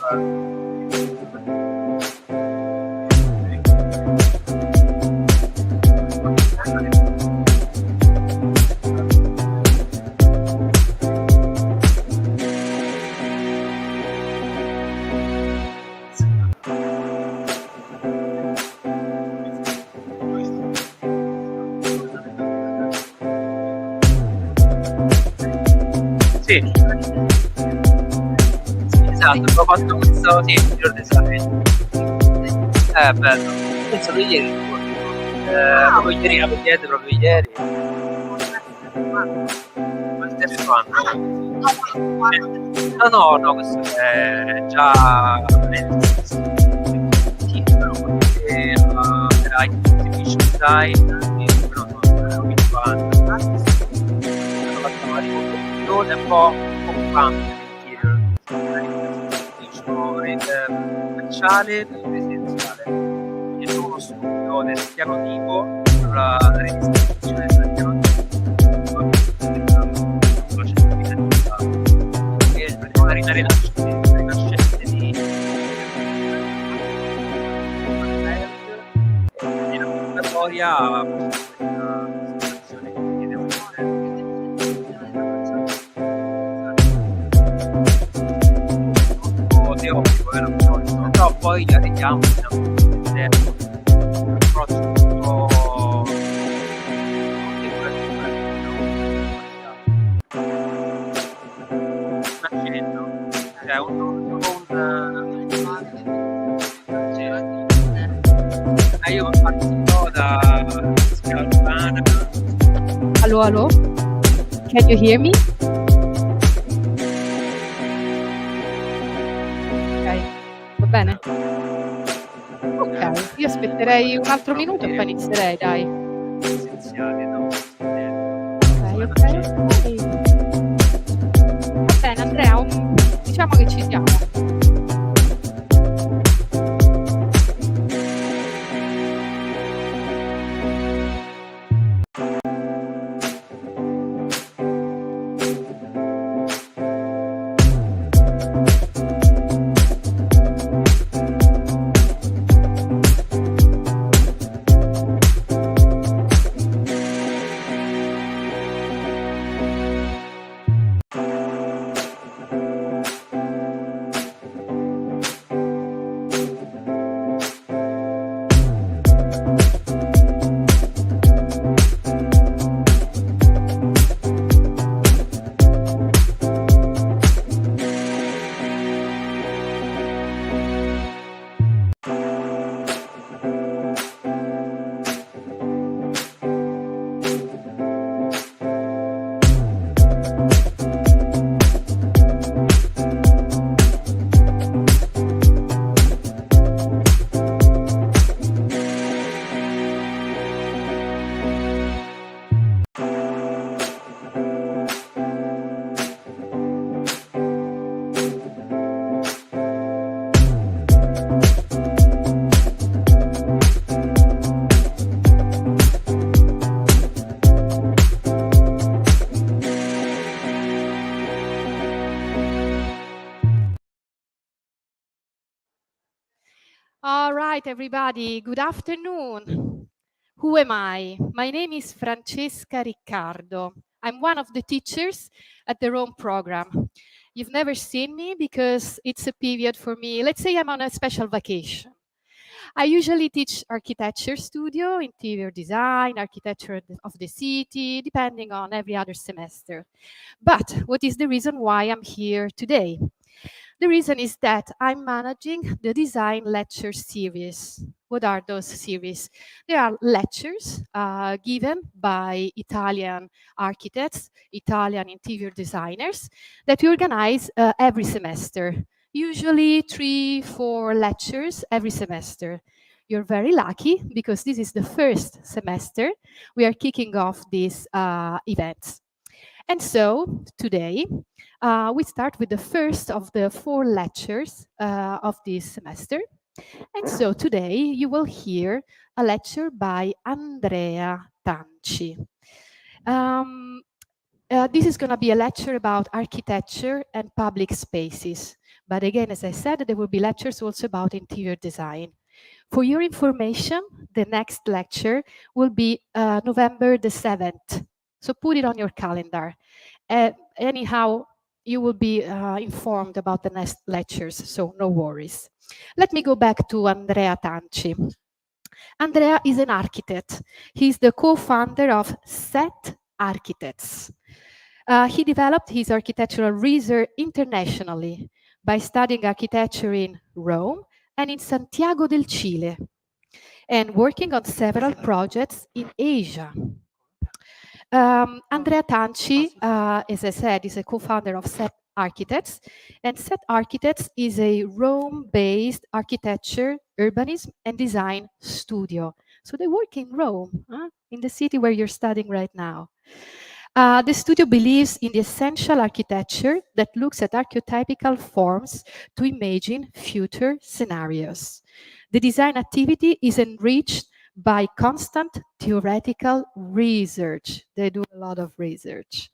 Sì, esatto, ho fatto questo interior design. Bello. Penso che ieri, proprio ieri, proprio ieri. Il terzo anno. No, questo è già era artificial design, però sono quinto anno. Ho fatto una ricostruzione un po' punk dell'interior, commerciale e residenziale. Quindi è uno studio del piano tipo, la ridistribuzione del piano tipo, una rinascente di una storia situazione che devo teorico, però poi arriviamo un approccio tutto io partito da scala urbana. Hello? Can you hear me? Ok, va bene? Ok, io aspetterei un altro minuto e poi inizierei, dai. Essenziale, no? Ok. Va bene, Andrea, diciamo che ci siamo. All right, everybody, good afternoon. Who am I? My name is Francesca Riccardo. I'm one of the teachers at the Rome program. You've never seen me because it's a period for me. Let's say I'm on a special vacation. I usually teach architecture studio, interior design, architecture of the city, depending on every other semester. But what is the reason why I'm here today? The reason is that I'm managing the design lecture series. What are those series? They are lectures given by Italian architects, Italian interior designers that we organize every semester. Usually 3-4 lectures every semester. You're very lucky because this is the first semester we are kicking off these events. And so today, we start with the first of the 4 lectures of this semester. And so today you will hear a lecture by Andrea Tanci. This is going to be a lecture about architecture and public spaces. But again, as I said, there will be lectures also about interior design. For your information, the next lecture will be November the 7th. So put it on your calendar. Anyhow, you will be informed about the next lectures, so no worries. Let me go back to Andrea Tanci. Andrea is an architect. He's the co-founder of Set Architects. He developed his architectural research internationally by studying architecture in Rome and in Santiago del Chile, and working on several projects in Asia. Andrea Tanci, as I said, is a co-founder of Set Architects, and Set Architects is a Rome-based architecture, urbanism, and design studio. So they work in Rome, in the city where you're studying right now. The studio believes in the essential architecture that looks at archetypal forms to imagine future scenarios. The design activity is enriched by constant theoretical research. They do a lot of research.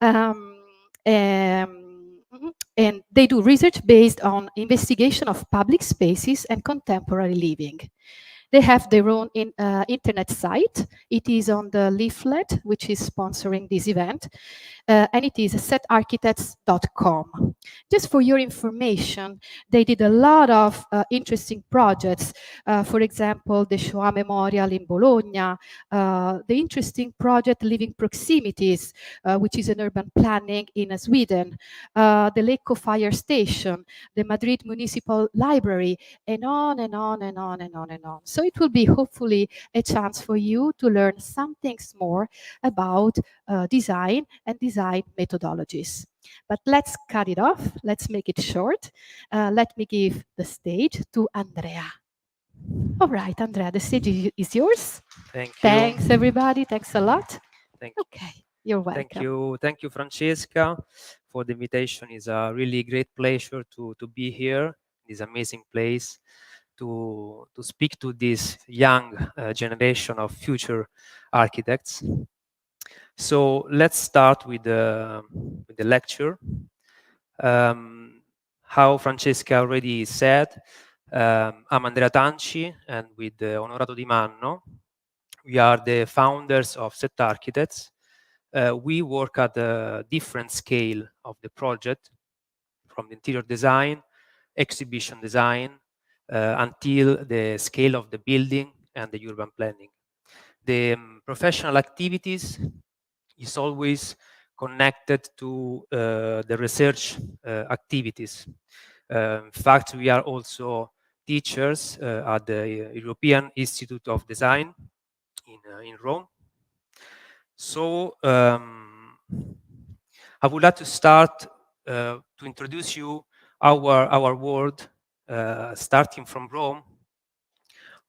Um, and they do research based on investigation of public spaces and contemporary living. They have their own internet site. It is on the leaflet, which is sponsoring this event, and it is setarchitects.com. Just for your information, they did a lot of interesting projects. For example, the Shoah Memorial in Bologna, the interesting project Living Proximities, which is an urban planning in Sweden, the Lecco Fire Station, the Madrid Municipal Library, and on and on and on and on and on. So it will be hopefully a chance for you to learn some things more about design and design methodologies. But let's cut it off. Let's make it short. Let me give the stage to Andrea. All right, Andrea, the stage is yours. Thank you. Thanks, everybody. Thanks a lot. Thank you. Okay, you're welcome. Thank you, Francesca, for the invitation. It's a really great pleasure to be here in this amazing place to speak to this young generation of future architects. So let's start with the lecture. How Francesca already said, I'm Andrea Tanci, and with Onorato Di Manno, we are the founders of Set Architects. We work at a different scale of the project, from the interior design, exhibition design, until the scale of the building and the urban planning. The professional activities is always connected to the research activities. In fact, we are also teachers at the European Institute of Design in Rome. So I would like to start to introduce you our world, starting from Rome.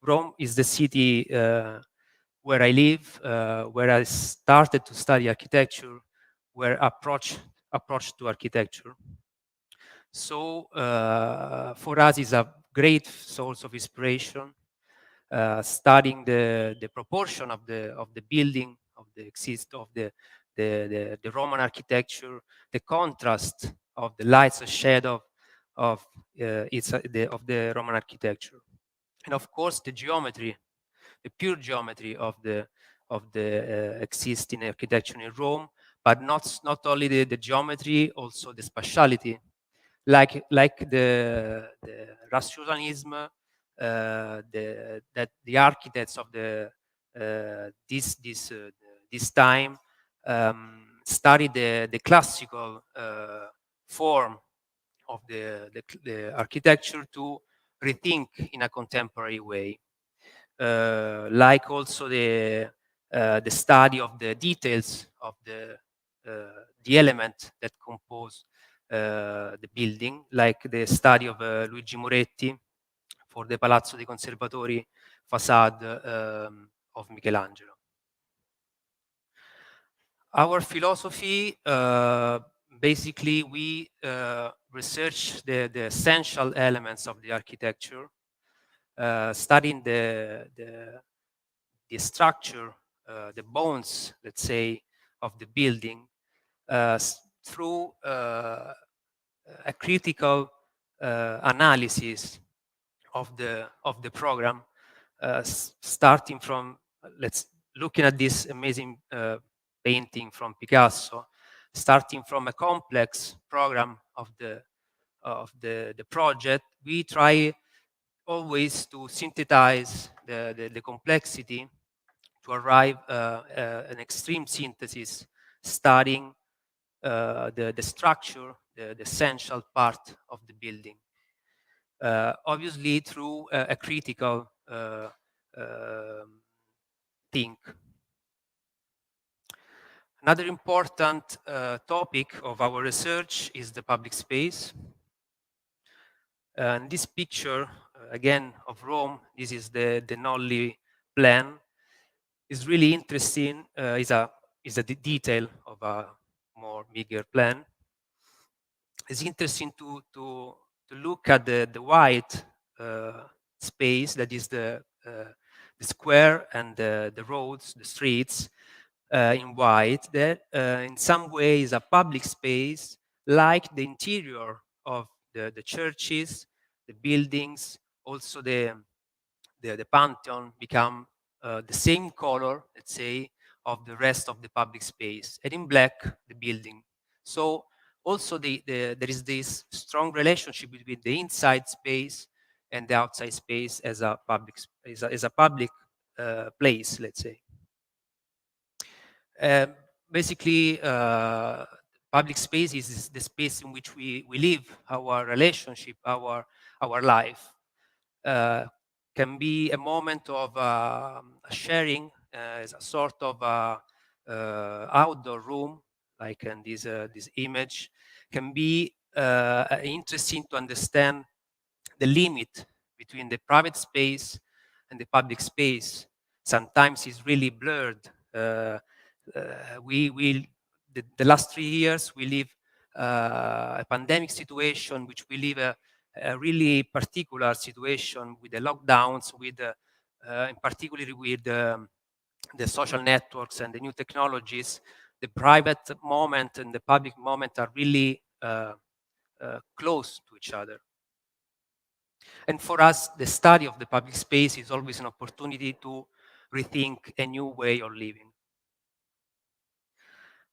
Rome is the city where I live, where I started to study architecture, where approach to architecture. So for us, it's a great source of inspiration. Studying the proportion of the building, of the Roman architecture, the contrast of the lights and shadow of the Roman architecture, and of course the geometry, the pure geometry of the existing architecture in Rome, but not only the geometry, also the spatiality, like the rationalism, that the architects of this time studied the classical form of the architecture to rethink in a contemporary way, like also the study of the details of the element that compose the building, like the study of Luigi Moretti for the Palazzo dei Conservatori facade of Michelangelo. Our philosophy, basically, we research the essential elements of the architecture, studying the structure, the bones, let's say, of the building through a critical analysis of the program, starting from let's looking at this amazing painting from Picasso, starting from a complex program of the project. We try always to synthesize the complexity to arrive an extreme synthesis, studying the structure, the essential part of the building. Obviously through a critical think. Another important topic of our research is the public space. And this picture, again, of Rome, this is the Nolli plan, is really interesting, is a detail of a more bigger plan. It's interesting to look at the white space, that is the square and the roads, the streets in white, that in some way is a public space, like the interior of the churches, the buildings, also the Pantheon become the same color, let's say, of the rest of the public space, and in black, the building. So also there is this strong relationship between the inside space and the outside space as a public, as a public place, let's say. Basically, public space is the space in which we live our relationship, our life. Can be a moment of sharing, as a sort of outdoor room, like in this image. Can be interesting to understand the limit between the private space and the public space. Sometimes it's really blurred. We the last 3 years we live a pandemic situation, which we live a really particular situation with the lockdowns, with in particular with the social networks and the new technologies. The private moment and the public moment are really close to each other. And for us, the study of the public space is always an opportunity to rethink a new way of living.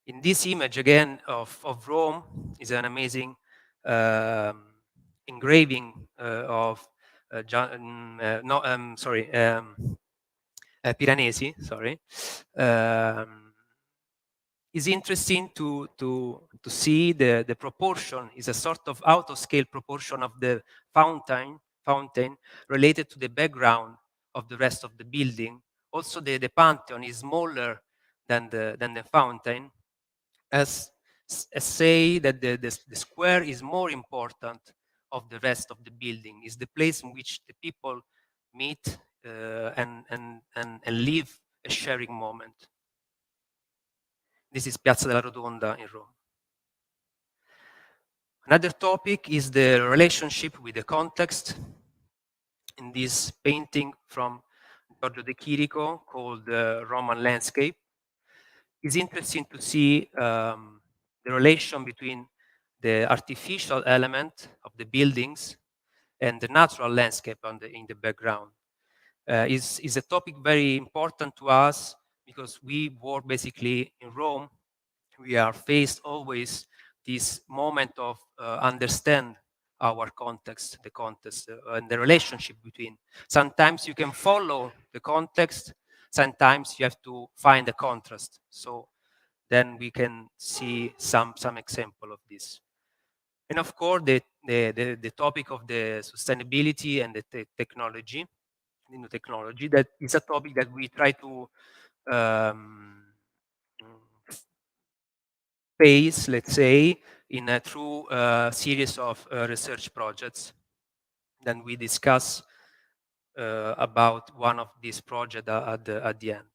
In this image, again, of Rome, is an amazing engraving of Piranesi, sorry. Is interesting to see the proportion, is a sort of auto-scale proportion of the fountain related to the background of the rest of the building. Also, the Pantheon is smaller than the fountain, as say that the square is more important of the rest of the building, is the place in which the people meet and live a sharing moment. This is Piazza della Rotonda in Rome. Another topic is the relationship with the context. In this painting from Giorgio De Chirico called Roman Landscape, it's interesting to see the relation between the artificial element of the buildings and the natural landscape in the background. Is a topic very important to us because we work basically in Rome. We are faced always this moment of understand our context, the context, and the relationship between. Sometimes you can follow the context, sometimes you have to find a contrast. So then we can see some example of this. And of course, the topic of the sustainability and the technology, the new technology, that is a topic that we try to face, let's say, in a through series of research projects. Then we discuss about one of these projects at the end.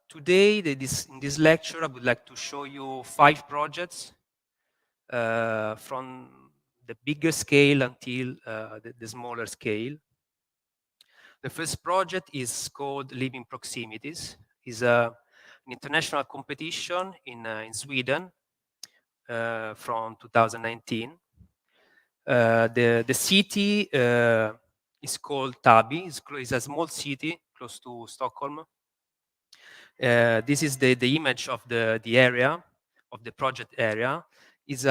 Today, in this lecture, I would like to show you 5 projects from the bigger scale until the smaller scale. The first project is called Living Proximities. It's an international competition in Sweden from 2019. The city is called Tabi. It's a small city close to Stockholm. This is the image of the area, of the project area. Is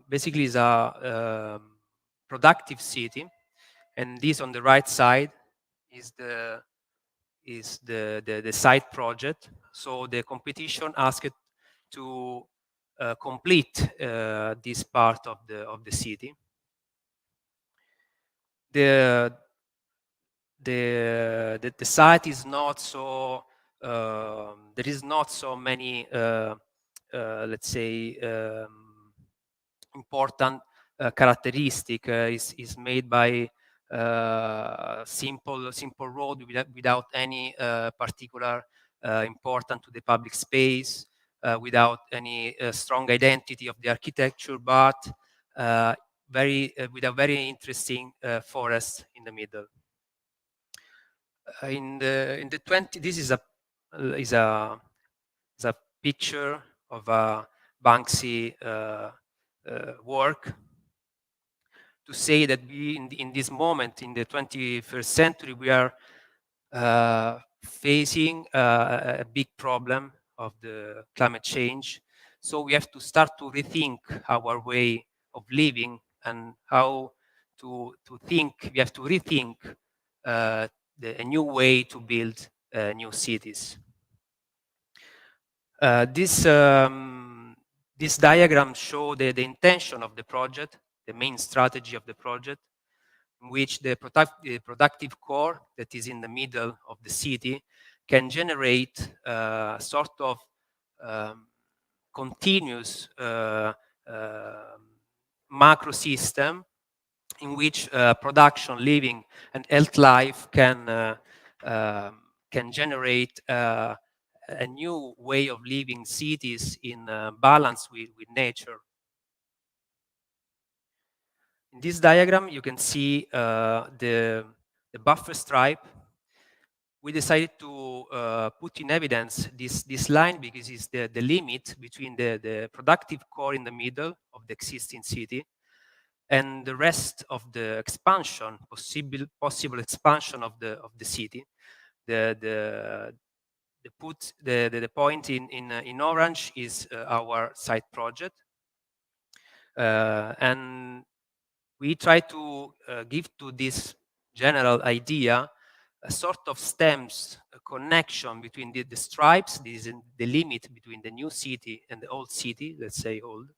basically is a productive city, and this on the right side is the side project. So the competition asked to complete this part of the city. The site is not so there is not so many let's say important characteristic. Is made by simple road without any particular important to the public space, without any strong identity of the architecture, but with a very interesting forest in the middle. In the 20, this is a picture of a Banksy work, to say that we in this moment in the 21st century we are facing a big problem of the climate change. So we have to start to rethink our way of living and how to think. We have to rethink a new way to build new cities. This diagram shows the intention of the project, the main strategy of the project, in which the productive core that is in the middle of the city can generate a sort of continuous macro system in which production, living, and health life can generate a new way of living cities in balance with nature. In this diagram, you can see the buffer stripe. We decided to put in evidence this line because it's the limit between the productive core in the middle of the existing city and the rest of the expansion, possible expansion of the city. The point in orange is our site project, and we try to give to this general idea a sort of stems, a connection between the stripes. This is the limit between the new city and the old city, let's say old,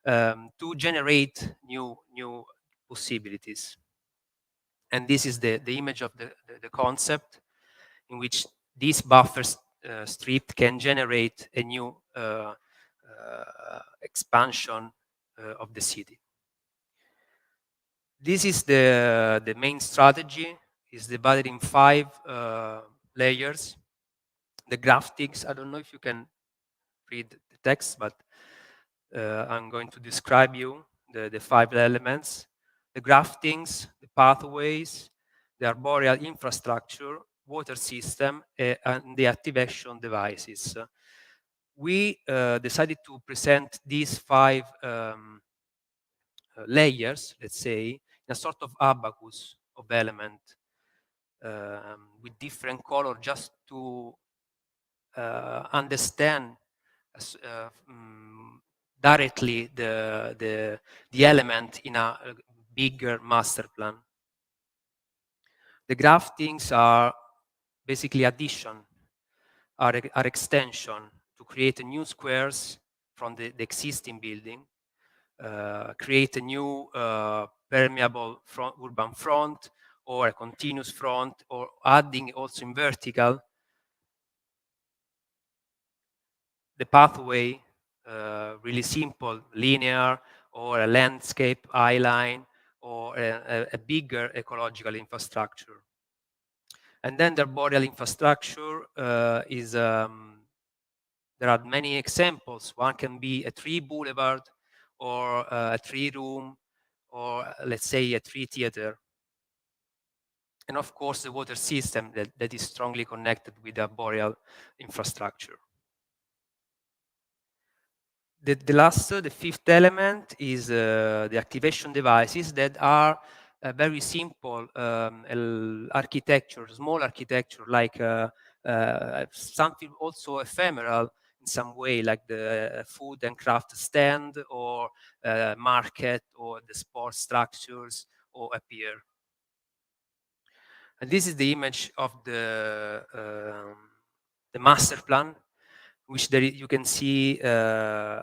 to generate new possibilities. And this is the image of the concept in which this buffer strip can generate a new expansion of the city. This is the main strategy. Is divided in 5 layers. The graphics, I don't know if you can read the text, but I'm going to describe you the 5 elements: the graftings, the pathways, the arboreal infrastructure, water system, and the activation devices. We decided to present these 5 layers, let's say, in a sort of abacus of element with different color, just to understand directly the element in a bigger master plan. The graftings are basically addition, are extension to create new squares from the existing building, create a new permeable urban front, or a continuous front, or adding also in vertical the pathway, really simple, linear, or a landscape eyeline, or a bigger ecological infrastructure. And then the arboreal infrastructure is, there are many examples. One can be a tree boulevard, or a tree room, or let's say a tree theater. And of course, the water system that is strongly connected with the arboreal infrastructure. The fifth element is the activation devices that are very simple architecture, small architecture, like something also ephemeral in some way, like the food and craft stand or market or the sports structures or a pier. And this is the image of the master plan, which you can see the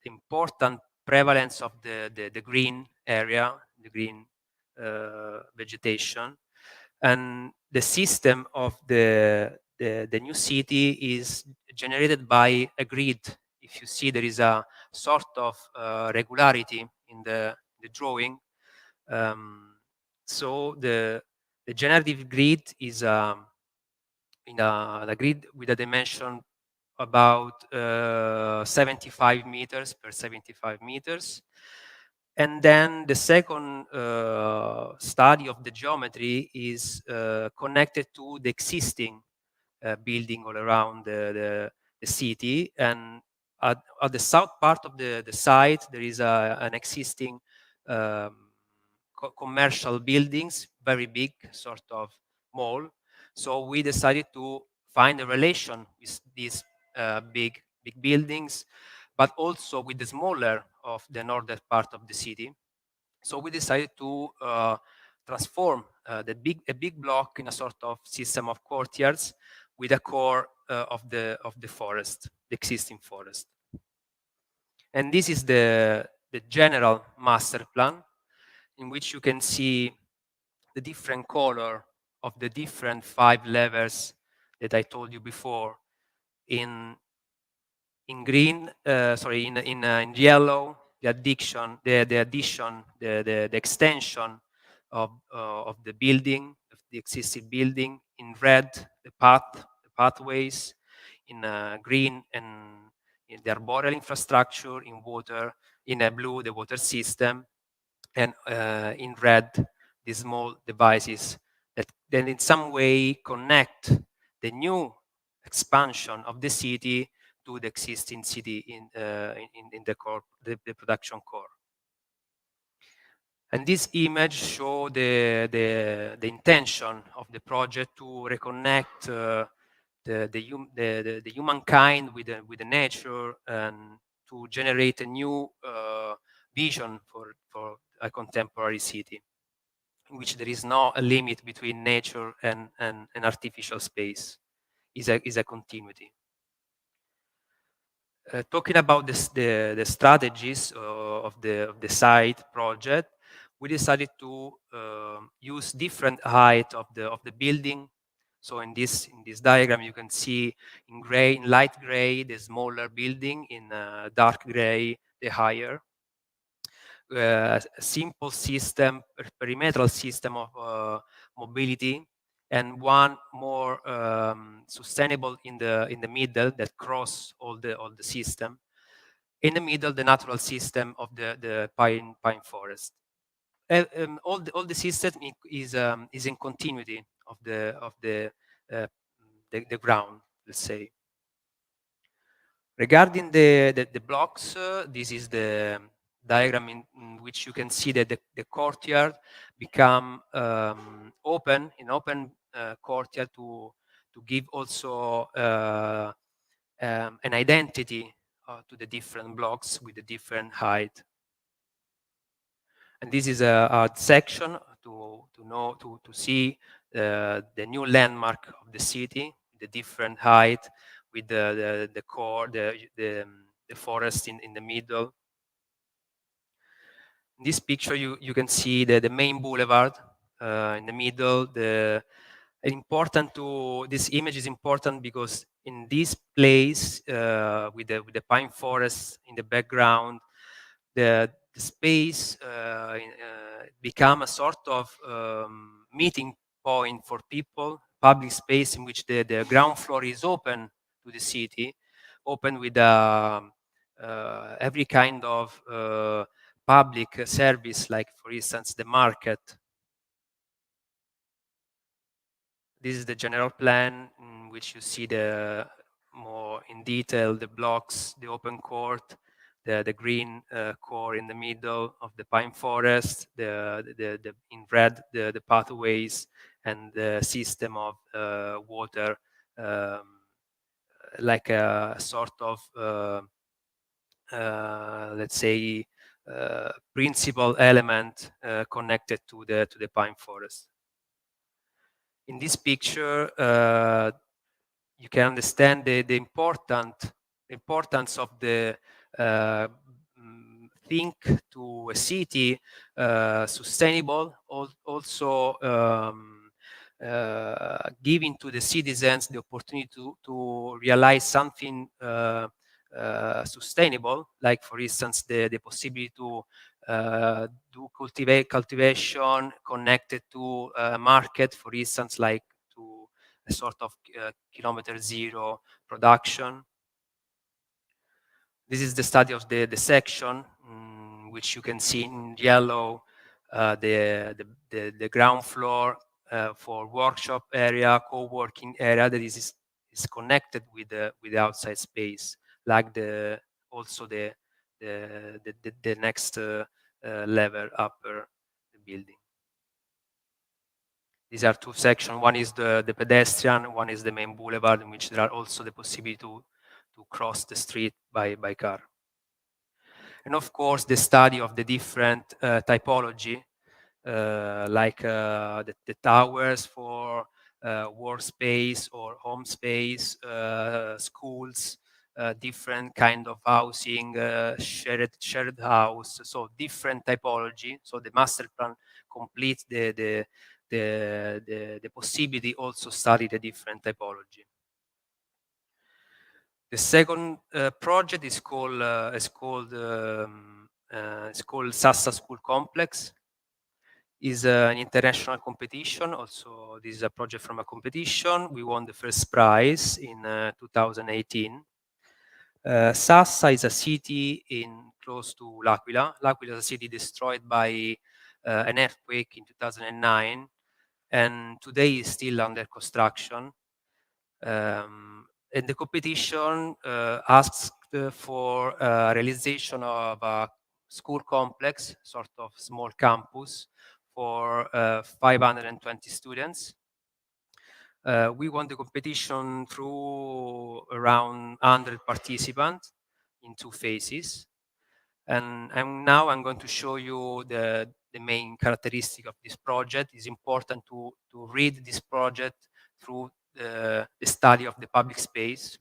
important prevalence of the green area, the green vegetation, and the system of the new city is generated by a grid. If you see, there is a sort of regularity in the drawing. So the generative grid is in a grid with a dimension about 75 meters per 75 meters. And then the second study of the geometry is connected to the existing building all around the city. And at the south part of the site, there is an existing um, commercial buildings, very big, sort of mall. So we decided to find a relation with these big buildings, but also with the smaller of the northern part of the city. So we decided to transform a big block in a sort of system of courtyards with a core of the forest, the existing forest. And this is the general master plan, in which you can see the different color of the different 5 levels that I told you before. In green, in yellow, the addition, the extension of the building, of the existing building. In red, the pathways. In green, and in the arboreal infrastructure. In water, in blue, the water system. And in red, the small devices that then in some way connect the new expansion of the city to the existing city in the core, the production core. And this image show the intention of the project to reconnect the humankind with the nature, and to generate a new vision for a contemporary city, in which there is no a limit between nature and an artificial space. Is a continuity. Talking about the strategies of the site project, we decided to use different height of the building. So in this diagram, you can see in gray, in light gray, the smaller building. In dark gray, the higher. A simple system, perimeter system of mobility, and one more sustainable in the middle that cross all the system. In the middle, the natural system of the pine forest. All the system is in continuity of the ground, let's say. Regarding the blocks, this is the diagram in which you can see that the courtyard become open courtyard to give also an identity to the different blocks with the different height. And this is a section to see the new landmark of the city, the different height, with the core, the forest in the middle. In this picture, you can see the main boulevard in the middle. This image is important because in this place, with the pine forest in the background, the space become a sort of meeting point for people, public space in which the ground floor is open to the city, open with every kind of public service, like for instance the market. This is the general plan, in which you see the show in detail the blocks, the open court, the green core in the middle of the pine forest, the in red the pathways, and the system of water, like a sort of let's say principal element connected to the pine forest. In this picture, you can understand the importance of the think to a city sustainable, also giving to the citizens the opportunity to realize something sustainable, like for instance the possibility to do cultivation connected to a market, for instance, like to a sort of kilometer zero production. This is the study of the section, which you can see in yellow, the ground floor for workshop area, co-working area that is connected with the outside space, like also the next level upper the building. These are two sections. One is the pedestrian, one is the main boulevard, in which there are also the possibility to cross the street by car. And of course, the study of the different typology, like the towers for workspace or home space, schools, different kind of housing, shared house, so different typology. So the master plan completes the possibility also study the different typology. The second project is called Sassa School Complex. Is an international competition. Also, this is a project from a competition. We won the first prize in 2018. Sassa is a city close to L'Aquila. L'Aquila is a city destroyed by an earthquake in 2009, and today is still under construction. And the competition asked for realization of a school complex, sort of small campus for 520 students. We won the competition through around 100 participants in 2 phases. And now I'm going to show you the main characteristic of this project. It's important to read this project through the study of the public space.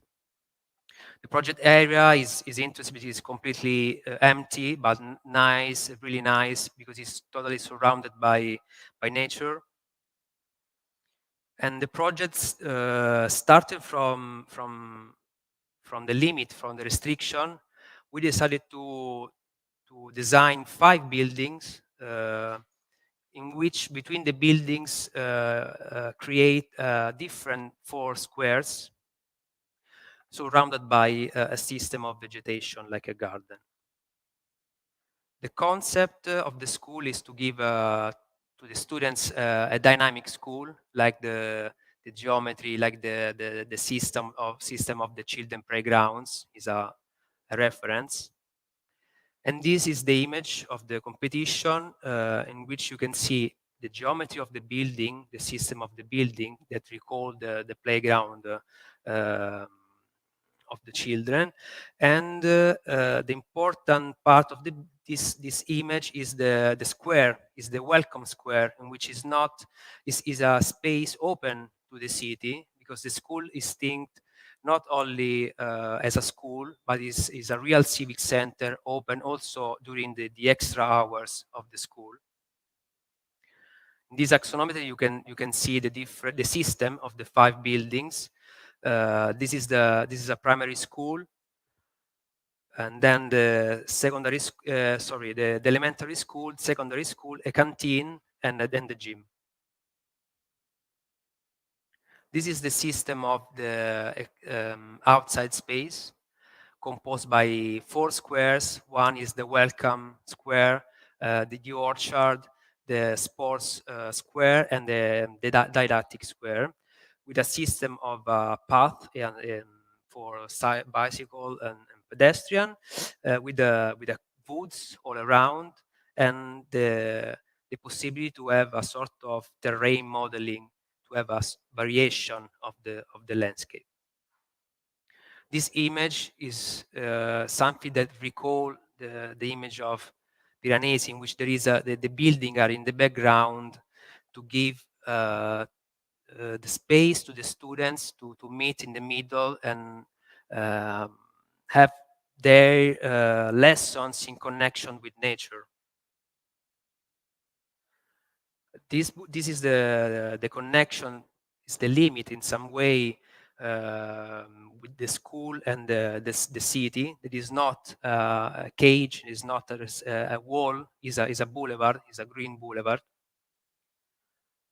The project area is interesting because it's completely empty, but nice, really nice, because it's totally surrounded by nature. And the project started from the limit, from the restriction. We decided to design 5 buildings in which between the buildings create different 4 squares surrounded by a system of vegetation like a garden. The concept of the school is to give to the students a dynamic school, like the geometry, like the system of the children playgrounds is a reference. And this is the image of the competition in which you can see the geometry of the building, the system of the building that recall the playground of the children. And the important part of this image is the square, is the welcome square, in which is a space open to the city, because the school is think not only as a school, but is a real civic center open also during the extra hours of the school. In this axonometer, you can see the system of the 5 buildings. This is a primary school, and then the secondary, the elementary school, secondary school, a canteen, and then the gym. This is the system of the outside space, composed by 4 squares. One is the welcome square, the orchard, the sports square, and the didactic square, with a system of path for bicycle and pedestrian, with the woods all around, and the possibility to have a sort of terrain modeling, to have a variation of the landscape. This image is something that recall the image of Piranesi, in which there is the building are in the background to give the space to the students to meet in the middle and have their lessons in connection with nature. This is the connection, is the limit in some way with the school and the city. It is not a cage, is not a wall, is a boulevard, is a green boulevard.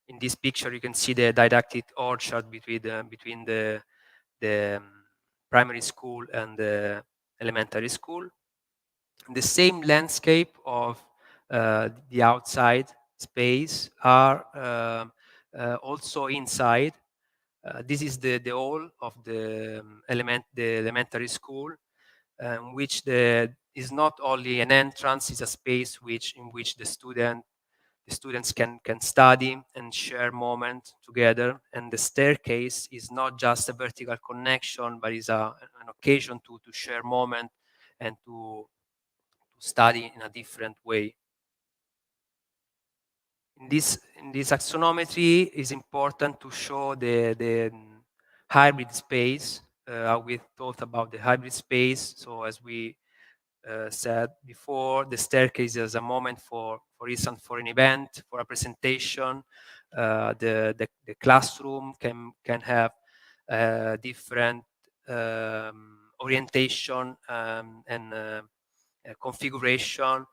In this picture, you can see the didactic orchard between the primary school and the elementary school. The same landscape of the outside space are also inside. This is the hall of the elementary school, which is not only an entrance, is a space in which the students can study and share moment together. And the staircase is not just a vertical connection, but is an occasion to share moment and to study in a different way. In this axonometry, is important to show the hybrid space. We thought about the hybrid space. So as we said before, the staircase is a moment for instance, for an event, for a presentation. The classroom can have different orientation and configuration.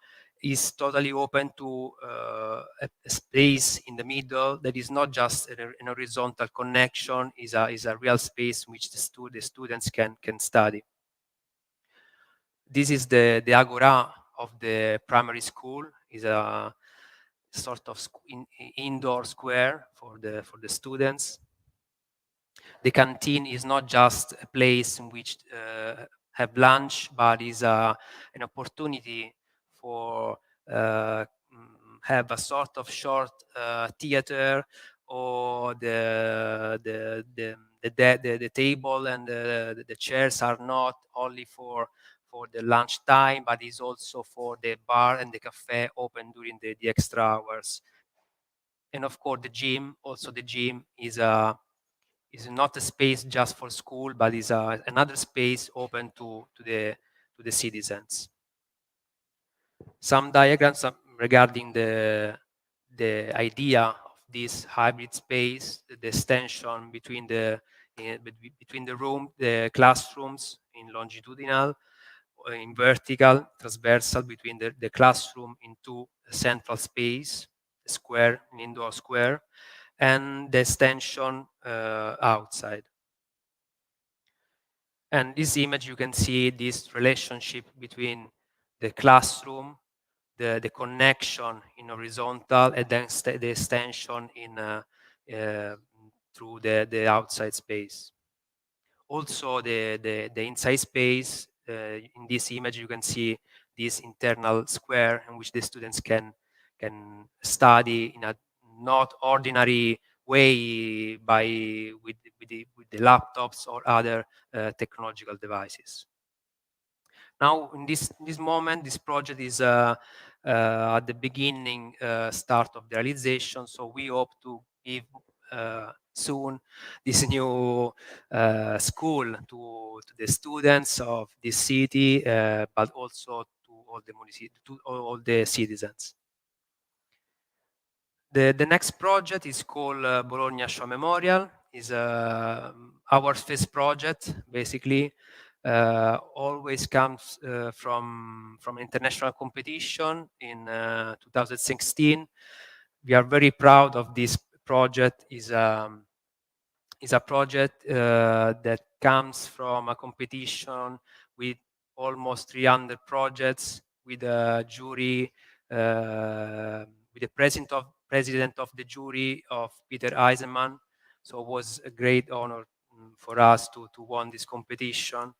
Is totally open to a space in the middle that is not just an horizontal connection, is a real space in which the students can study. This is the agora of the primary school, is a sort of indoor square for the students. The canteen is not just a place in which have lunch, but is an opportunity for have a sort of short theater, or the table and the chairs are not only for the lunch time, but is also for the bar and the cafe open during the extra hours. And of course, the gym. Also, the gym is not a space just for school, but is another space open to the citizens. Some diagrams regarding the idea of this hybrid space, the extension between the room, the classrooms in longitudinal, in vertical, transversal between the classroom into a central space, a square, an indoor square, and the extension outside. And this image, you can see this relationship between the classroom, the connection in horizontal, and then the extension in through the outside space. Also, the inside space, in this image, you can see this internal square in which the students can study in a not ordinary way with the laptops or other technological devices. Now, in this moment, this project is at the beginning start of the realization. So we hope to give soon this new school to the students of this city, but also to all the citizens. The next project is called Bologna Show Memorial. Is our first project, basically. Always comes from international competition in 2016. We are very proud of this project. Is a project that comes from a competition with almost 300 projects, with a jury, with the president of the jury of Peter Eisenman. So it was a great honor for us to win this competition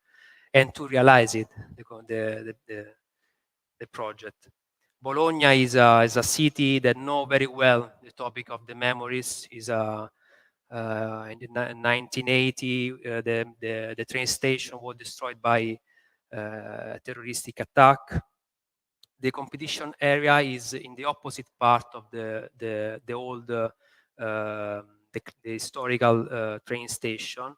and to realize it, the project. Bologna is a city that know very well the topic of the memories. Is a in the 1980, the train station was destroyed by a terroristic attack. The competition area is in the opposite part of the old the historical train station.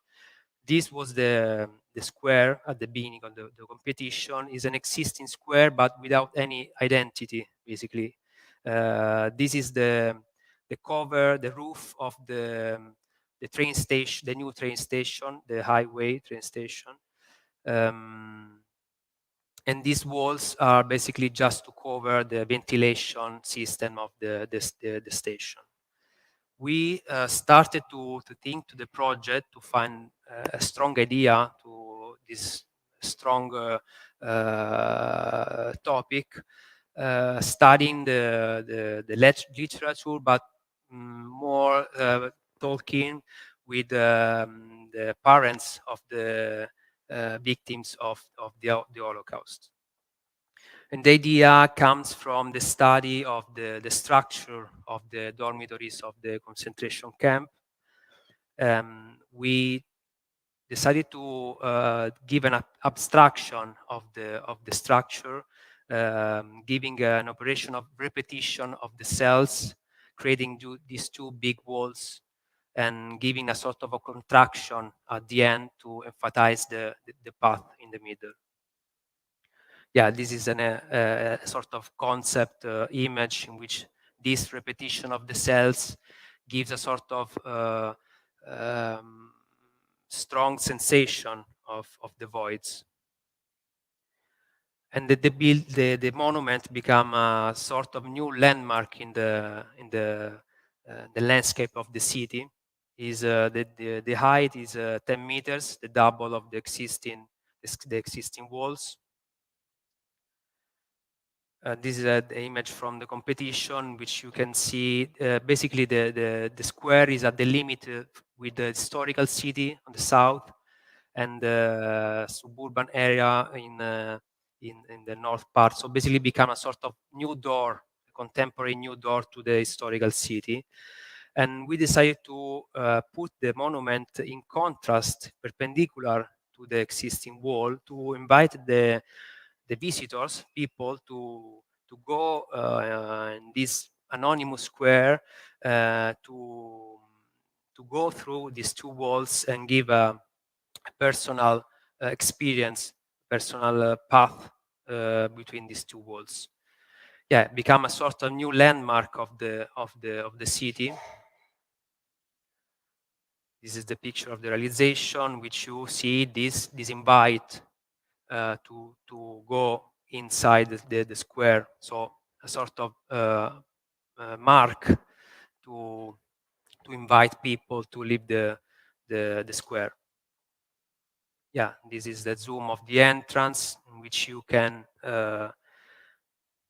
This was the square at the beginning of the competition. Is an existing square but without any identity, basically. This is the cover, the roof of the train station, the new train station, the highway train station. And these walls are basically just to cover the ventilation system of the station. We started to think to the project to find a strong idea to this strong topic, studying the literature, but more talking with the parents of the victims of the Holocaust. And the idea comes from the study of the structure of the dormitories of the concentration camp. We decided to give an abstraction of the structure, giving an operation of repetition of the cells, creating these two big walls, and giving a sort of a contraction at the end to emphasize the path in the middle. Yeah, this is a sort of concept image in which this repetition of the cells gives a sort of strong sensation of the voids. And the monument become a sort of new landmark in the landscape of the city. Is the height is 10 meters, the double of the existing walls. This is the image from the competition, which you can see. Basically, the square is at the limit with the historical city on the south and the suburban area in the north part. So basically, become a sort of new door, a contemporary new door to the historical city. And we decided to put the monument in contrast, perpendicular to the existing wall, to invite the visitors, people, to go in this anonymous square to go through these two walls and give a personal experience, personal path between these two walls. Yeah, become a sort of new landmark of the city. This is the picture of the realization, which you see this invite to go inside the square. So a sort of mark to invite people to leave the square. Yeah, this is the zoom of the entrance in which you can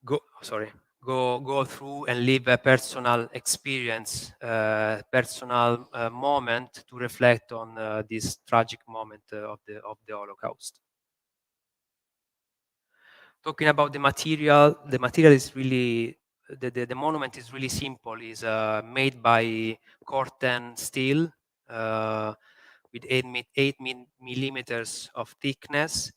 go through and live a personal experience, personal moment to reflect on this tragic moment of the Holocaust. Talking about the material is really the monument is really simple. Is made by corten steel with 8 millimeters of thickness.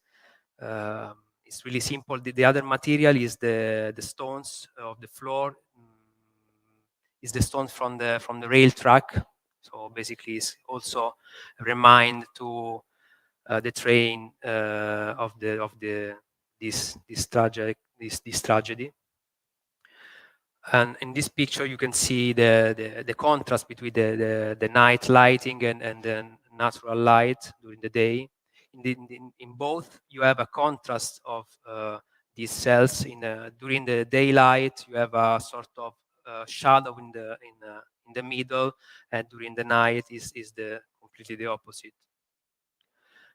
It's really simple. The other material is the stones of the floor. Is the stones from the rail track. So basically, it's also a remind to the train of this tragedy. And in this picture, you can see the contrast between the night lighting and the natural light during the day. In both, you have a contrast of these cells. During the daylight, you have a sort of shadow in the middle, and during the night is completely the opposite.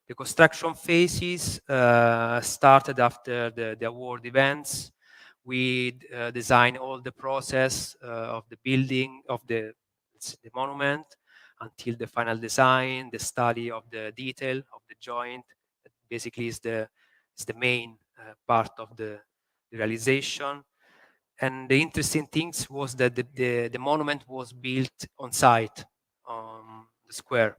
The construction phases started after the award events. We designed all the process of the building of the monument until the final design, the study of the detail of the joint. That basically is the main part of the realization. And the interesting things was that the monument was built on site, on the square.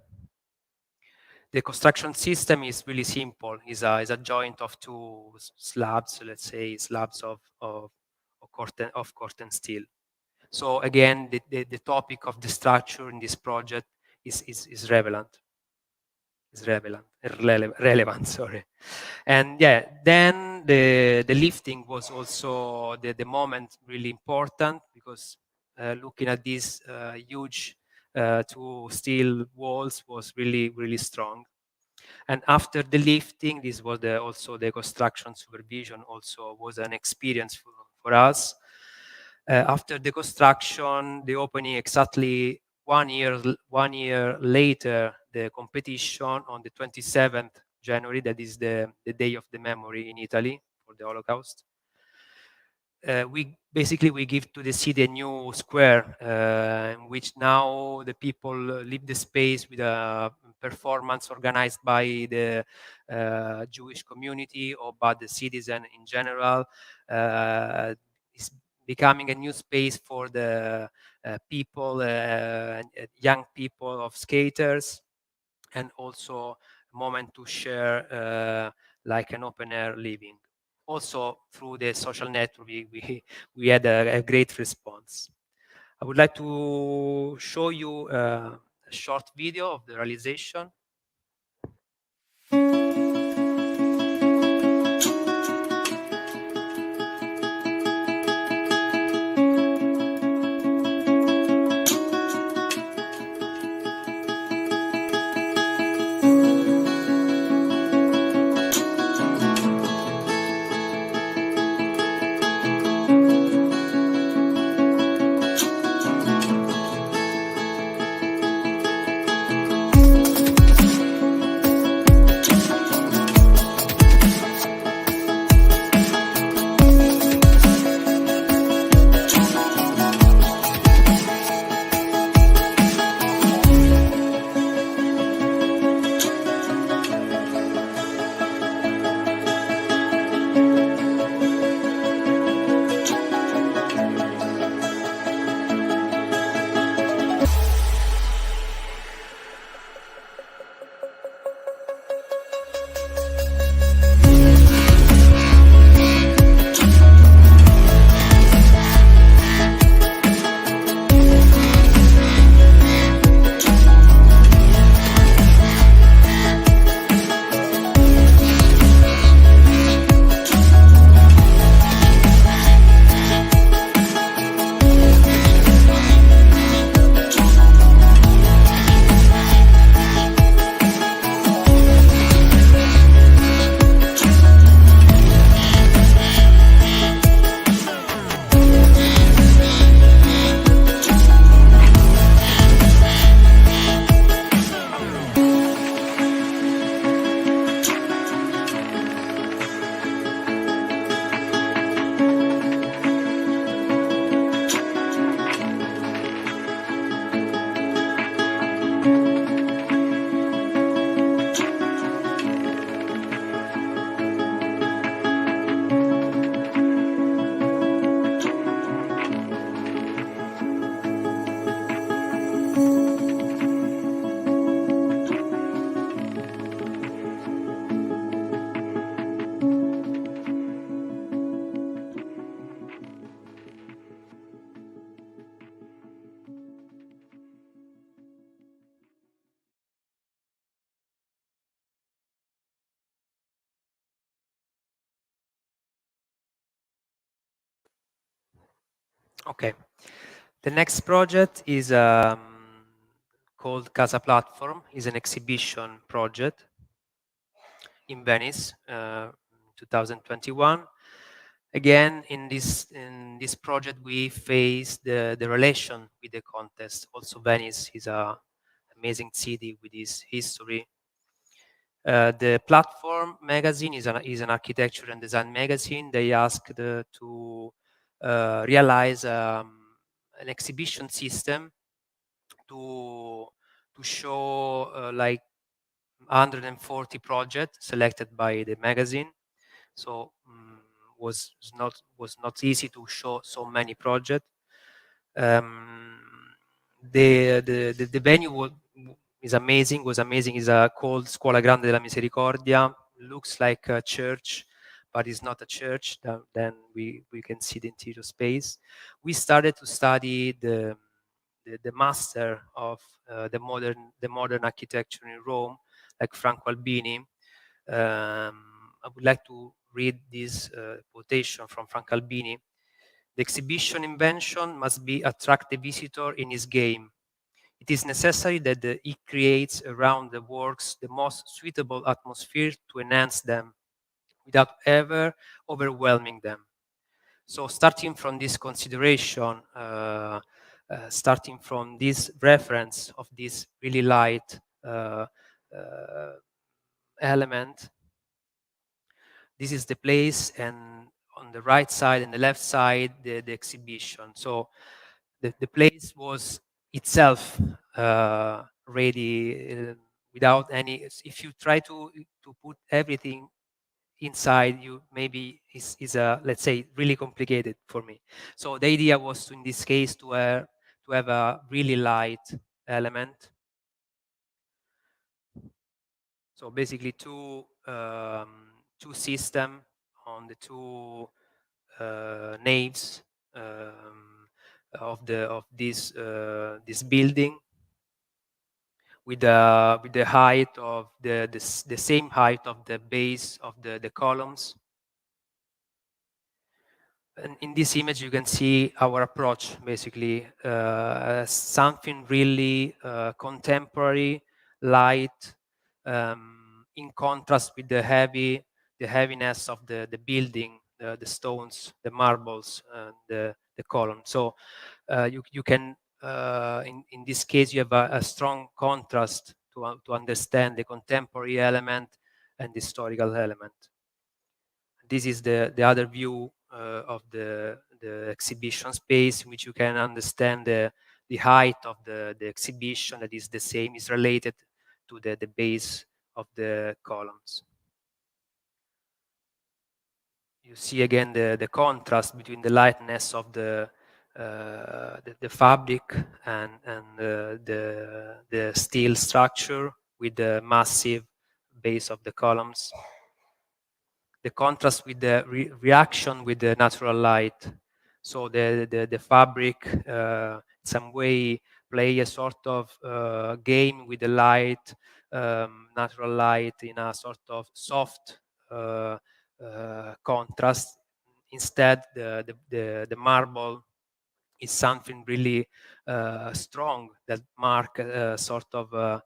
The construction system is really simple. Is a joint of two slabs, let's say slabs of corten steel. So again, the topic of the structure in this project is relevant. Relevant, sorry. And yeah, then the lifting was also the moment really important, because looking at these huge two steel walls was really strong. And after the lifting, this was also the construction supervision also was an experience for us. After the construction, the opening exactly 1 year later, the competition on the 27th January, that is the day of the memory in Italy for the Holocaust. We give to the city a new square, in which now the people leave the space with a performance organized by the Jewish community or by the citizen in general. It's becoming a new space for the people, young people of skaters, and also a moment to share like an open air living. Also through the social network, we had a great response. I would like to show you a short video of the realization. Okay. The next project is called Casa Platform. Is an exhibition project in Venice, 2021. Again, in this project, we face the relation with the contest. Also, Venice is an amazing city with its history. The Platform magazine is an architecture and design magazine. They asked to realize an exhibition system to to show like 140 projects selected by the magazine. So was not easy to show so many projects. The venue is amazing. Was amazing. Is called Scuola Grande della Misericordia. Looks like a church, but it's not a church. Then we can see the interior space. We started to study the master of the modern architecture in Rome, like Franco Albini. I would like to read this quotation from Franco Albini. The exhibition invention must attract the visitor in his game. It is necessary that he creates around the works the most suitable atmosphere to enhance them, without ever overwhelming them. So starting from this consideration, starting from this reference of this really light element, this is the place, and on the right side and the left side, the exhibition. So the place was itself ready without any. If you try to put everything inside, you maybe is a, let's say, really complicated for me. So the idea was to, in this case, to have a really light element. So basically two system on the two naves of this building, with the height of the same height of the base of the columns. And in this image, you can see our approach, basically, something really contemporary, light, in contrast with the heaviness of the building, the stones, the marbles, and the column. So you can, in this case, you have a strong contrast to understand the contemporary element and the historical element. This is the other view of the exhibition space, in which you can understand the height of the exhibition, that is the same, is related to the base of the columns. You see again the contrast between the lightness of the fabric and the steel structure with the massive base of the columns. The contrast with the reaction with the natural light. So the fabric, some way, play a sort of game with the light, natural light, in a sort of soft contrast. Instead, the marble is something really strong, that mark sort of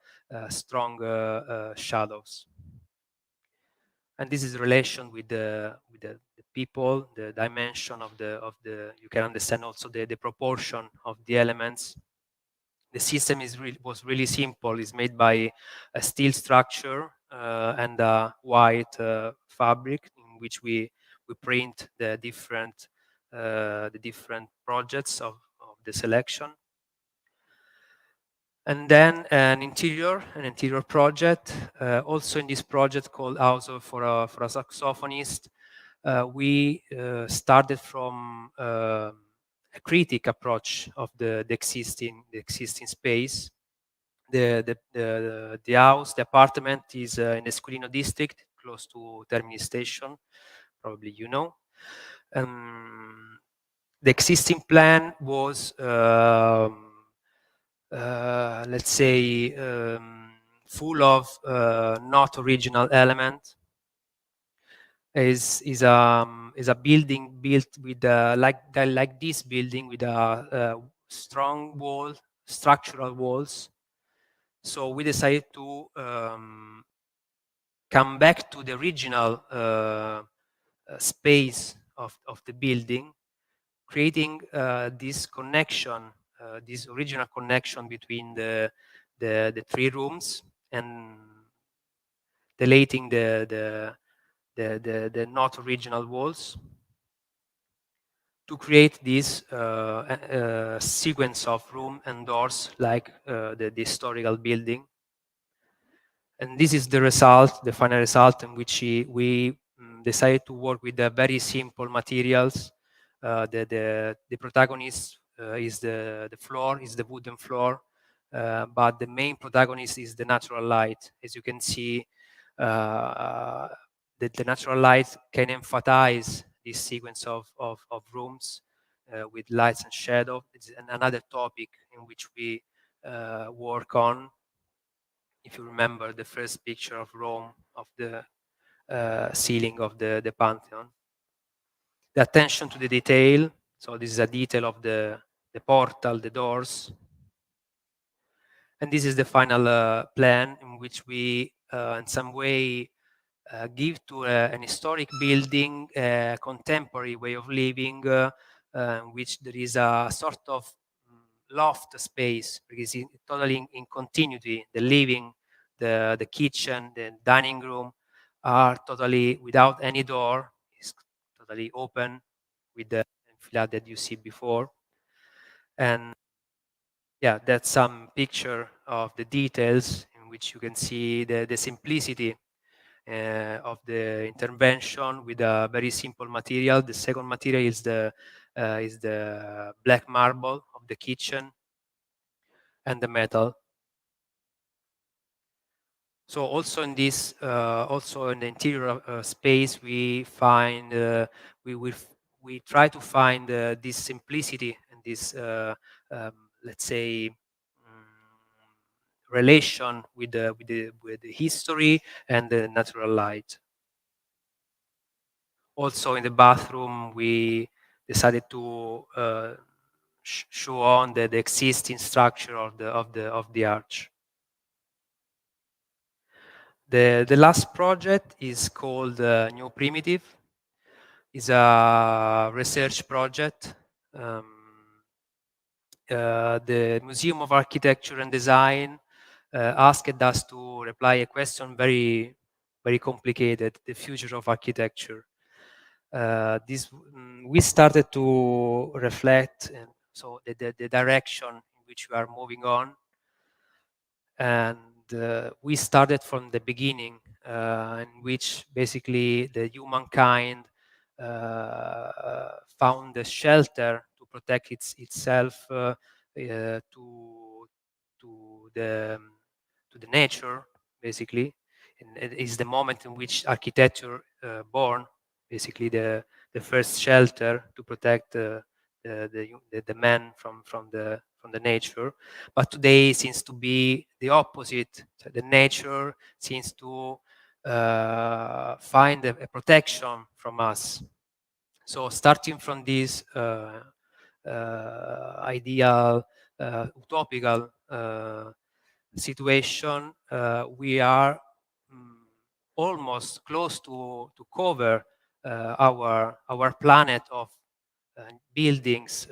strong shadows. And this is relation with the people, the dimension of the. You can understand also the proportion of the elements. The system was really simple. It's made by a steel structure and a white fabric, in which we print the different projects of the selection. And then an interior project. Also in this project, called House for a Saxophonist, we started from a critic approach of the existing space. The house, the apartment, is in the Esquilino district, close to Termini Station. Probably you know. The existing plan was, let's say, full of not original elements. Is a building built with like this building, with a strong structural walls. So we decided to come back to the original space of the building, creating this connection, this original connection between the three rooms, and deleting the not original walls, to create this sequence of room and doors like the historical building. And this is the result, the final result, in which we decided to work with the very simple materials. The protagonist is the floor, is the wooden floor, but the main protagonist is the natural light. As you can see, the natural light can emphasize this sequence of rooms with lights and shadow. It's another topic in which we work on. If you remember the first picture of Rome, of the ceiling of the Pantheon. The attention to the detail. So this is a detail of the portal, the doors. And this is the final plan in which we, in some way, give to an historic building a contemporary way of living, in which there is a sort of loft space, because it's totally in continuity. The living, the kitchen, the dining room are totally without any door. It's totally open with the enfilade that you see before. And yeah, that's some picture of the details in which you can see the simplicity of the intervention with a very simple material. The second material is the black marble of the kitchen and the metal. So also in this, also in the interior space, we find we try to find this simplicity and this let's say relation with the history and the natural light. Also in the bathroom, we decided to show on the existing structure of the arch. The last project is called New Primitive. It's a research project. The Museum of Architecture and Design asked us to reply a question very, very complicated: the future of architecture. We started to reflect, and so the direction in which we are moving on, and we started from the beginning, in which basically the humankind found a shelter to protect itself to the nature, basically. And it is the moment in which architecture born, basically the first shelter to protect the man from the nature. But today seems to be the opposite. So the nature seems to find a protection from us. So starting from this ideal, utopical situation, we are almost close to cover our planet of buildings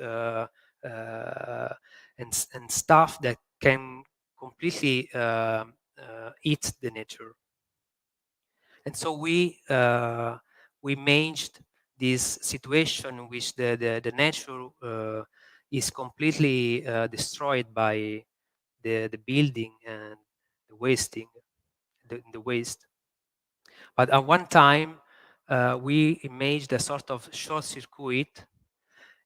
and stuff that can completely eat the nature. And so we managed this situation in which the nature is completely destroyed by the building and the wasting, the waste. But at one time, we imaged a sort of short circuit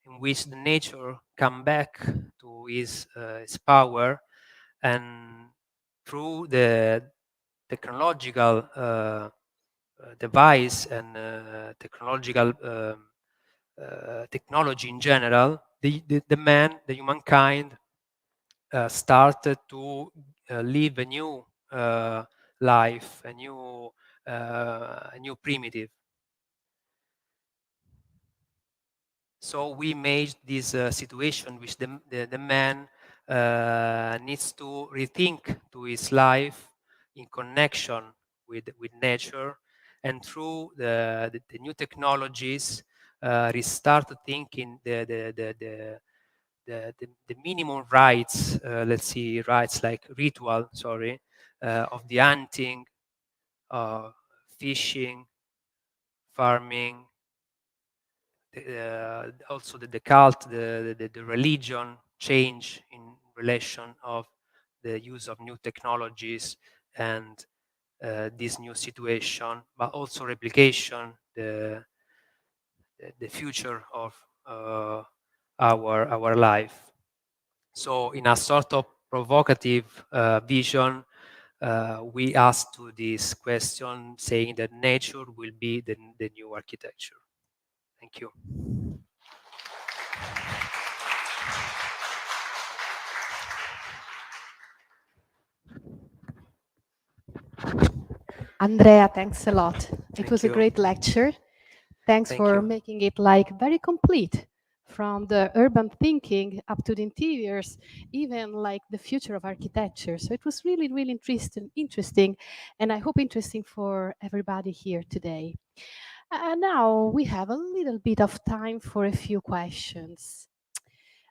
in which the nature come back to its power, and through the technological device and technological technology in general, the humankind started to live a new life, a new primitive. So we made this situation which the man needs to rethink to his life in connection with nature, and through the new technologies, restart thinking the minimum rights, let's see, rights like ritual, sorry, of the hunting, fishing, farming, also the cult, the religion change in relation of the use of new technologies and this new situation, but also replication, the future of our life. So in a sort of provocative vision, we asked to this question saying that nature will be the new architecture. Thank you. Andrea, thanks a lot. It Thank was a you. great lecture. Thanks Thank for you. making it like very complete, from the urban thinking up to the interiors, even like the future of architecture. So it was really, really interesting, and I hope interesting for everybody here today. Now we have a little bit of time for a few questions.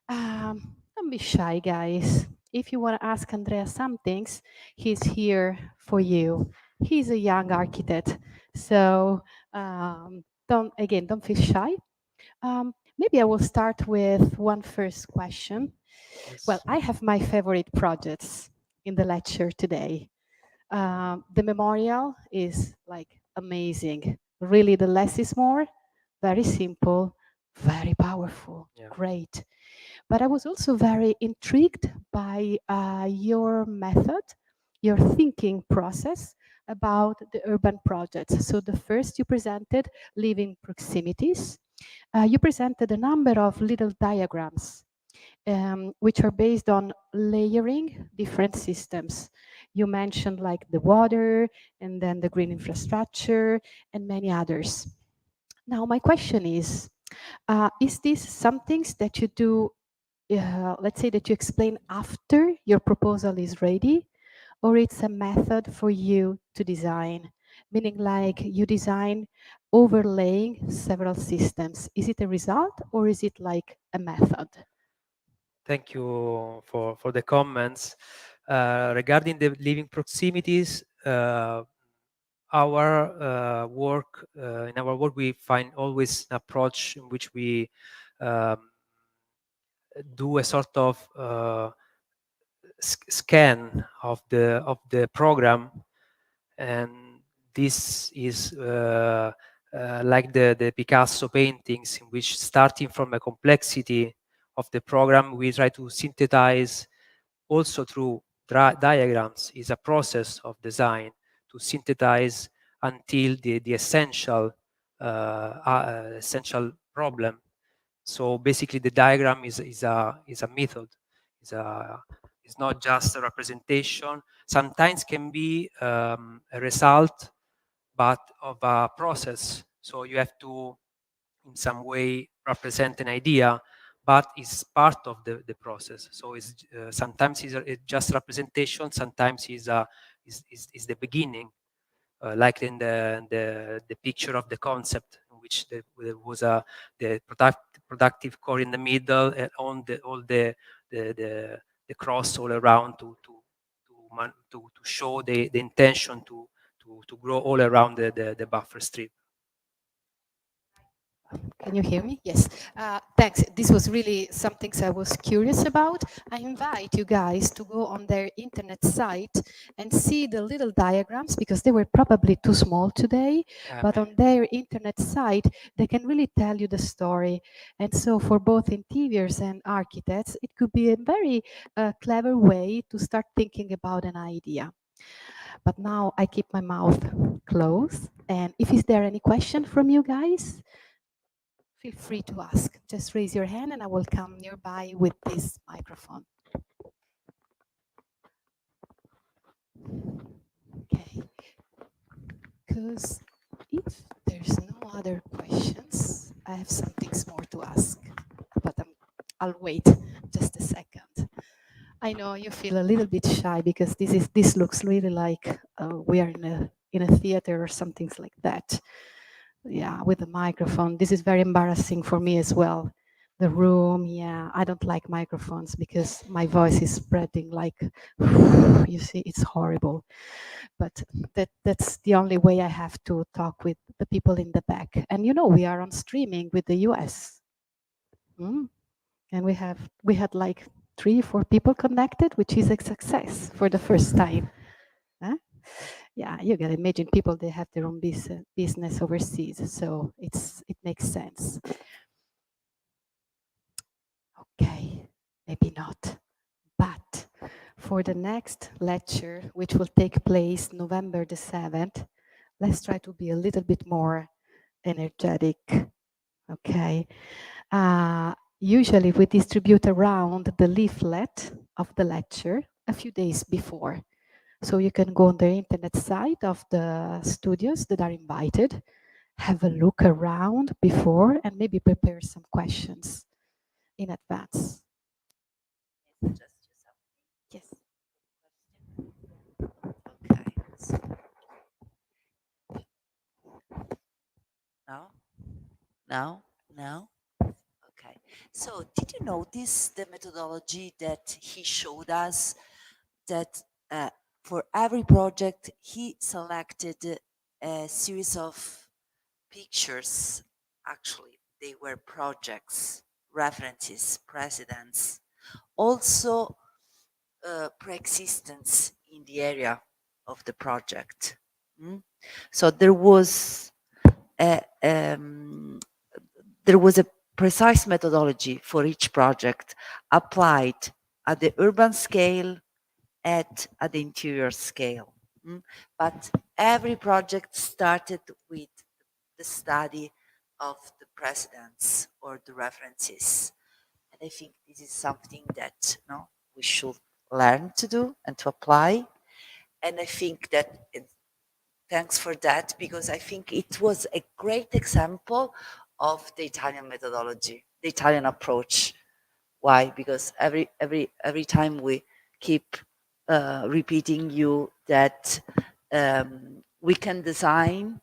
Don't be shy, guys. If you want to ask Andrea some things, he's here for you. He's a young architect, so don't feel shy. Maybe I will start with one first question. Well, Yes. I have my favorite projects in the lecture today. The memorial is like amazing. Really, the less is more. Very simple, very powerful, Yeah. great. But I was also very intrigued by your method, your thinking process about the urban projects. So the first you presented, living proximities. You presented a number of little diagrams which are based on layering different systems. You mentioned like the water and then the green infrastructure and many others. Now, my question is this some things that you do, let's say that you explain after your proposal is ready, or it's a method for you to design? Meaning like you design overlaying several systems. Is it a result or is it like a method? Thank you for the comments. Regarding the living proximities, our work in our work we find always an approach in which we um, do a sort of scan of the program, and this is like the Picasso paintings, in which, starting from a complexity of the program, we try to synthesize also through diagrams. Is a process of design to synthesize until the essential problem. So basically, the diagram is a method. Is a It's not just a representation. Sometimes can be a result, but of a process. So you have to, in some way, represent an idea, but it's part of the process. So it's sometimes it's just representation. Sometimes is the beginning, like in the picture of the concept, in which there was the productive core in the middle, and on all the cross all around to show the intention to grow all around the buffer strip. Can you hear me? Yes. Thanks. This was really some things I was curious about. I invite you guys to go on their internet site and see the little diagrams, because they were probably too small today, but on their internet site, they can really tell you the story. And so for both interiors and architects, it could be a very clever way to start thinking about an idea. But now I keep my mouth closed. And if is there any question from you guys? Feel free to ask. Just raise your hand and I will come nearby with this microphone. Okay. Because if there's no other questions, I have some things more to ask, but I'll wait just a second. I know you feel a little bit shy because this looks really like we are in a theater or something like that. Yeah, with a microphone. This is very embarrassing for me as well. the room. Yeah, I don't like microphones because my voice is spreading like, you see, it's horrible. But that's the only way I have to talk with the people in the back. And we are on streaming with the US. And we had like 3 4 people connected, which is a success for the first time. Huh? Yeah, you can imagine people, they have their own business overseas, so it makes sense. Okay, maybe not. But for the next lecture, which will take place November the 7th, let's try to be a little bit more energetic. Okay. Usually we distribute around the leaflet of the lecture a few days before. So you can go on the internet site of the studios that are invited, have a look around before, and maybe prepare some questions in advance. Yes. Okay. Now, now. Okay. So, did you notice the methodology that he showed us? That for every project, he selected a series of pictures. Actually, they were projects, references, precedents, also pre-existence in the area of the project. So there was a, precise methodology for each project applied at the urban scale, at the interior scale. But every project started with the study of the precedents or the references. And I think this is something that we should learn to do and to apply. And I think that thanks for that, because I think it was a great example of the Italian methodology, the Italian approach. Why? Because every time we keep repeating you that we can design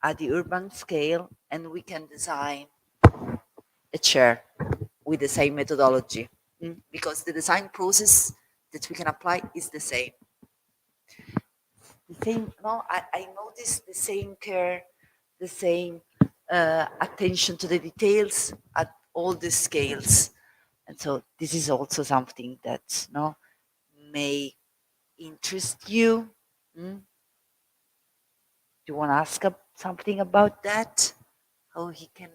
at the urban scale and we can design a chair with the same methodology, because the design process that we can apply is the same. I noticed the same care, the same attention to the details at all the scales. And so this is also something that may interest you. Do you want to ask something about that? How he can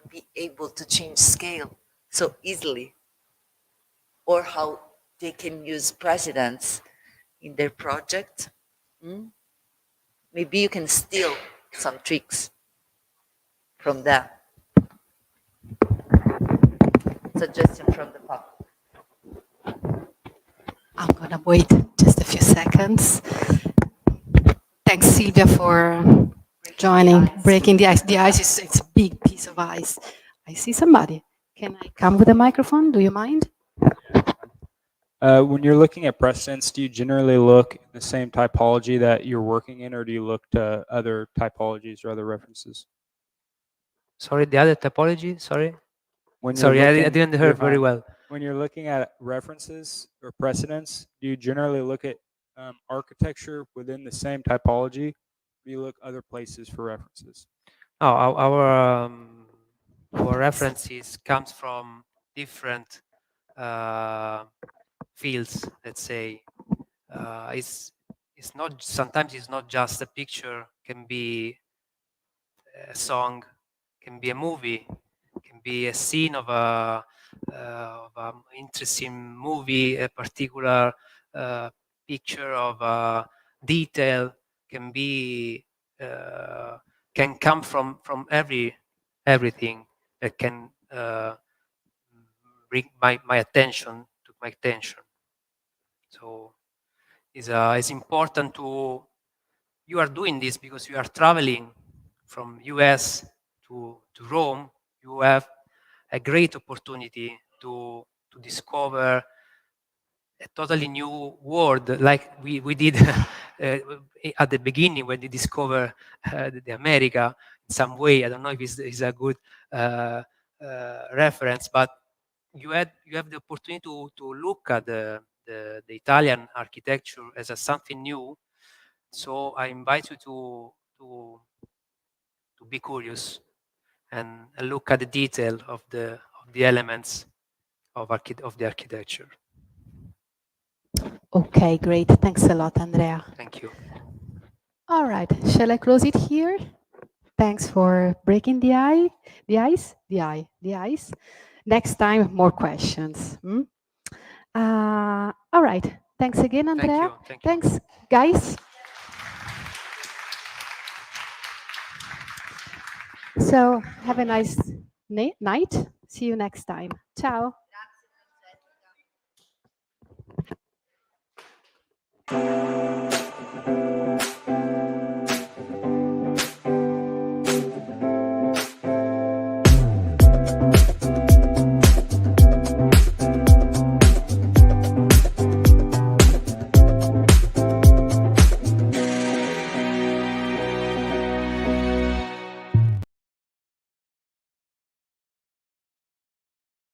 be able to change scale so easily, or how they can use precedents in their project. Maybe you can steal some tricks from that. Suggestion from the public. I'm gonna wait just a few seconds. Thanks, Silvia, for joining, breaking the ice. The ice is it's a big piece of ice. I see somebody. Can I come with a microphone? Do you mind? When you're looking at precedents, do you generally look at the same typology that you're working in, or do you look to other typologies or other references? Sorry, the other typology? Sorry? When you're Sorry, I looking, didn't hear you're very fine. well. When you're looking at references or precedents, do you generally look at architecture within the same typology, or do you look other places for references? No, our references comes from different fields, let's say. It's not, sometimes it's not just a picture, can be a song, can be a movie, can be a scene of a interesting movie, a particular picture of a detail, can be can come from everything that can bring my attention to my attention. So it's important to, you are doing this because you are traveling from US to Rome. You have a great opportunity to discover a totally new world, like we did at the beginning when we discover the America in some way. I don't know if it's a good reference, but you have the opportunity to look at the Italian architecture as a something new. So I invite you to be curious and look at the detail of the elements of the architecture. Okay, great. Thanks a lot, Andrea. Thank you. All right, shall I close it here? Thanks for breaking the ice. Next time, more questions. All right. Thanks again, Andrea. Thank you. Thanks, guys. So have a nice night. See you next time. Ciao.